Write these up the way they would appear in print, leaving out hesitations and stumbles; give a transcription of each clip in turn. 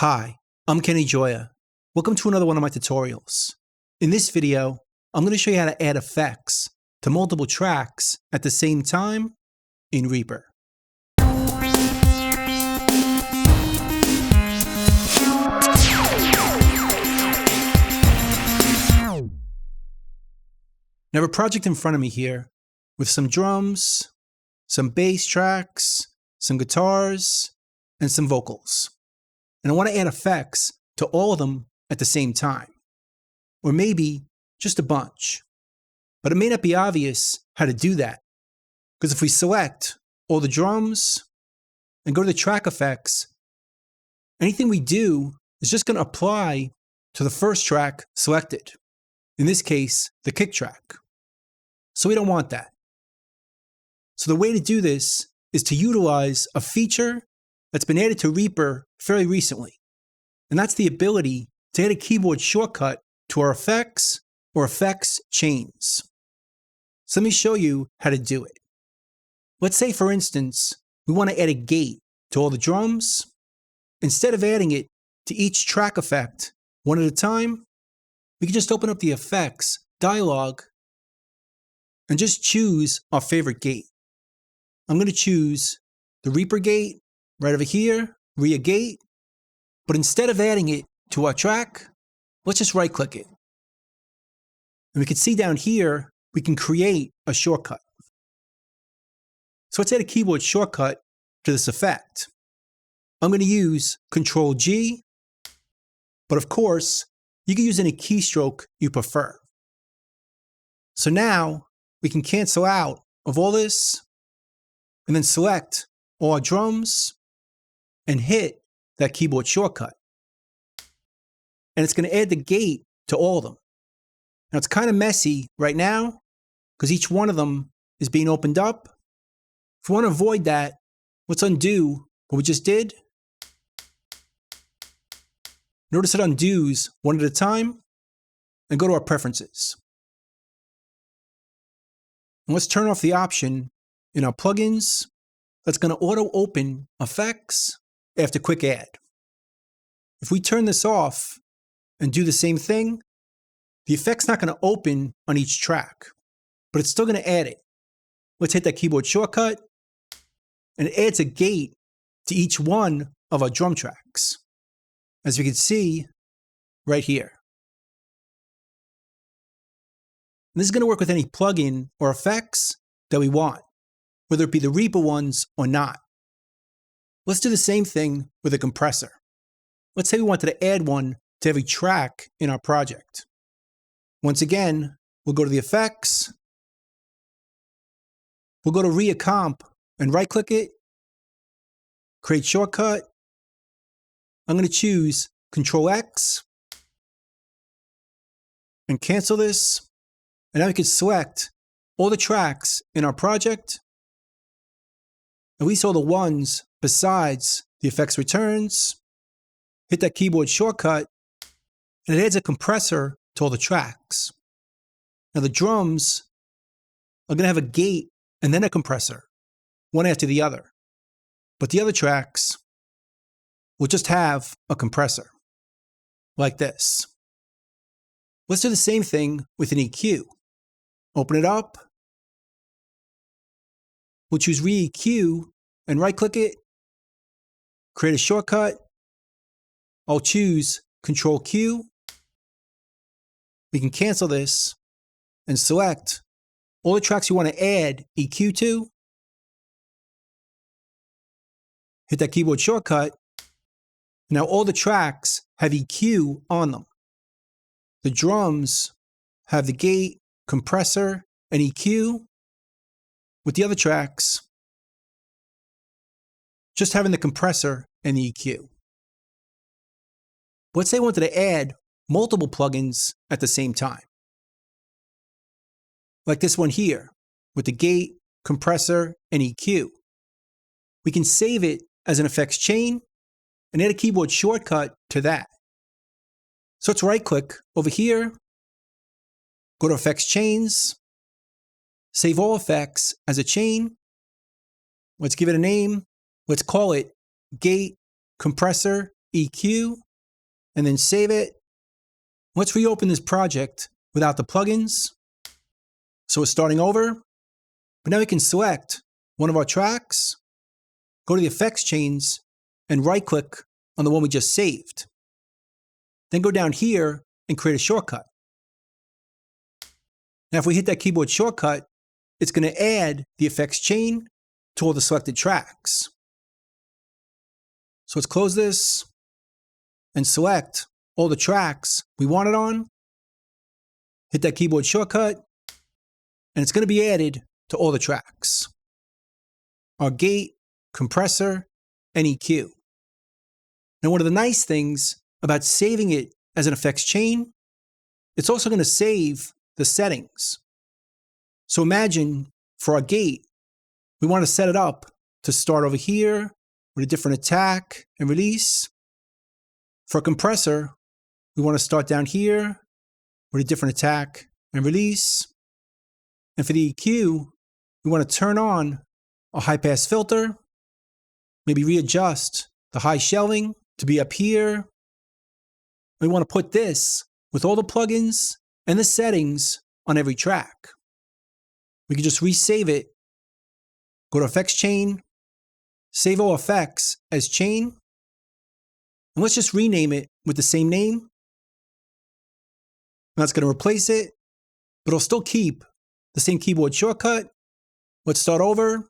Hi, I'm Kenny Joya. Welcome to another one of my tutorials. In this video, I'm going to show you how to add effects to multiple tracks at the same time in Reaper. Now I have a project in front of me here with some drums, some bass tracks, some guitars, and some vocals. And I want to add effects to all of them at the same time. Or maybe just a bunch. But it may not be obvious how to do that. Because if we select all the drums and go to the track effects, anything we do is just going to apply to the first track selected. In this case, the kick track. So we don't want that. So the way to do this is to utilize a feature that's been added to Reaper fairly recently. And that's the ability to add a keyboard shortcut to our effects or effects chains. So let me show you how to do it. Let's say, for instance, we want to add a gate to all the drums. Instead of adding it to each track effect one at a time, we can just open up the effects dialog and just choose our favorite gate. I'm going to choose the Reaper gate right over here, REA gate. But instead of adding it to our track, let's just right click it. And we can see down here, we can create a shortcut. So let's add a keyboard shortcut to this effect. I'm going to use Control G, but of course, you can use any keystroke you prefer. So now we can cancel out of all this and then select all our drums and hit that keyboard shortcut. And it's going to add the gate to all of them. Now it's kind of messy right now because each one of them is being opened up. If we want to avoid that, let's undo what we just did. Notice it undoes one at a time and go to our preferences. And let's turn off the option in our plugins that's going to auto open effects after quick add. If we turn this off and do the same thing, the effect's not going to open on each track, but it's still going to add it. Let's hit that keyboard shortcut, and it adds a gate to each one of our drum tracks, as we can see right here. And this is going to work with any plugin or effects that we want, whether it be the Reaper ones or not. Let's do the same thing with a compressor. Let's say we wanted to add one to every track in our project. Once again, we'll go to the effects. We'll go to REA comp and right click it. Create shortcut. I'm going to choose Control X and cancel this. And now we can select all the tracks in our project, at least all the ones besides the effects returns, hit that keyboard shortcut, and it adds a compressor to all the tracks. Now the drums are going to have a gate and then a compressor, one after the other. But the other tracks will just have a compressor, like this. Let's do the same thing with an EQ. Open it up. We'll choose REEQ and right click it. Create a shortcut. I'll choose Control Q. We can cancel this and select all the tracks you want to add EQ to. Hit that keyboard shortcut. Now all the tracks have EQ on them. The drums have the gate, compressor, and EQ. With the other tracks, just having the compressor and the EQ. Let's say I wanted to add multiple plugins at the same time. Like this one here, with the gate, compressor, and EQ. We can save it as an effects chain and add a keyboard shortcut to that. So let's right click over here, go to Effects Chains, save all effects as a chain. Let's give it a name. Let's call it Gate, Compressor, EQ, and then save it. Let's reopen this project without the plugins. So we're starting over, but now we can select one of our tracks, go to the effects chains, and right-click on the one we just saved. Then go down here and create a shortcut. Now if we hit that keyboard shortcut, it's going to add the effects chain to all the selected tracks. So let's close this and select all the tracks we want it on. Hit that keyboard shortcut, and it's going to be added to all the tracks. Our gate, compressor, and EQ. Now one of the nice things about saving it as an effects chain, it's also going to save the settings. So imagine for our gate, we want to set it up to start over here with a different attack and release. For a compressor, we want to start down here with a different attack and release. And for the EQ, we want to turn on a high pass filter, maybe readjust the high shelving to be up here. We want to put this with all the plugins and the settings on every track. We can just resave it, go to effects chain, save all effects as chain, and let's just rename it with the same name. That's going to replace it, but it'll still keep the same keyboard shortcut. Let's start over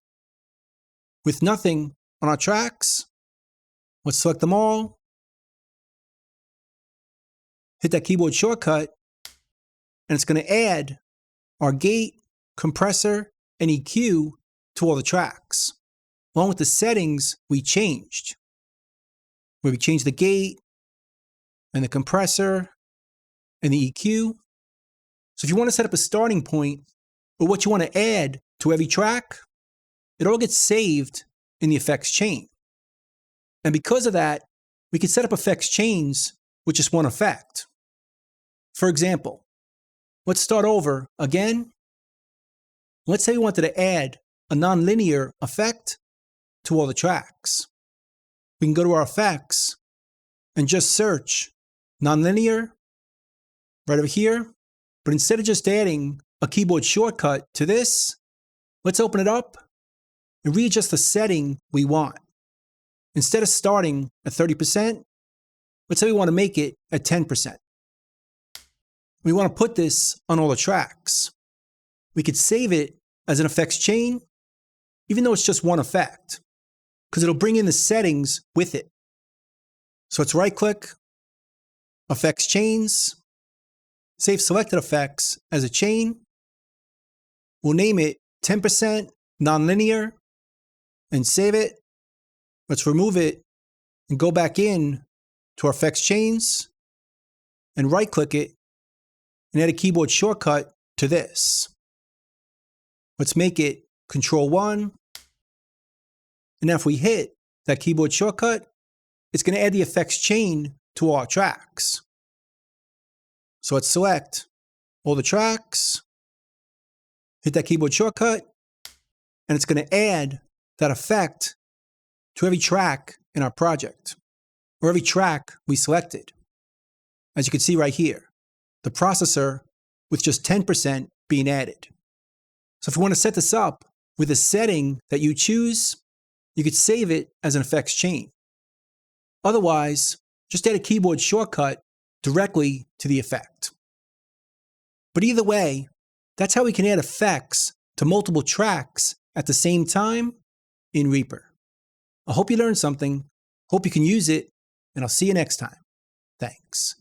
with nothing on our tracks. Let's select them all. Hit that keyboard shortcut, and it's going to add our gate, compressor, and EQ to all the tracks, along with the settings we changed, where we changed the gate and the compressor and the EQ. So if you want to set up a starting point or what you want to add to every track, it all gets saved in the effects chain. And because of that, we can set up effects chains with just one effect. For example, let's start over again. Let's say we wanted to add a nonlinear effect to all the tracks. We can go to our effects and just search nonlinear right over here. But instead of just adding a keyboard shortcut to this, let's open it up and readjust the setting we want. Instead of starting at 30%, let's say we want to make it at 10%. We want to put this on all the tracks. We could save it as an effects chain, even though it's just one effect, because it'll bring in the settings with it. So let's right-click, effects chains, save selected effects as a chain. We'll name it 10% nonlinear and save it. Let's remove it and go back in to our effects chains and right-click it and add a keyboard shortcut to this. Let's make it Control-1. And now if we hit that keyboard shortcut, it's going to add the effects chain to our tracks. So let's select all the tracks, hit that keyboard shortcut, and it's going to add that effect to every track in our project, or every track we selected. As you can see right here, the processor with just 10% being added. So if you want to set this up with a setting that you choose, you could save it as an effects chain. Otherwise, just add a keyboard shortcut directly to the effect. But either way, that's how we can add effects to multiple tracks at the same time in Reaper. I hope you learned something, hope you can use it, and I'll see you next time. Thanks.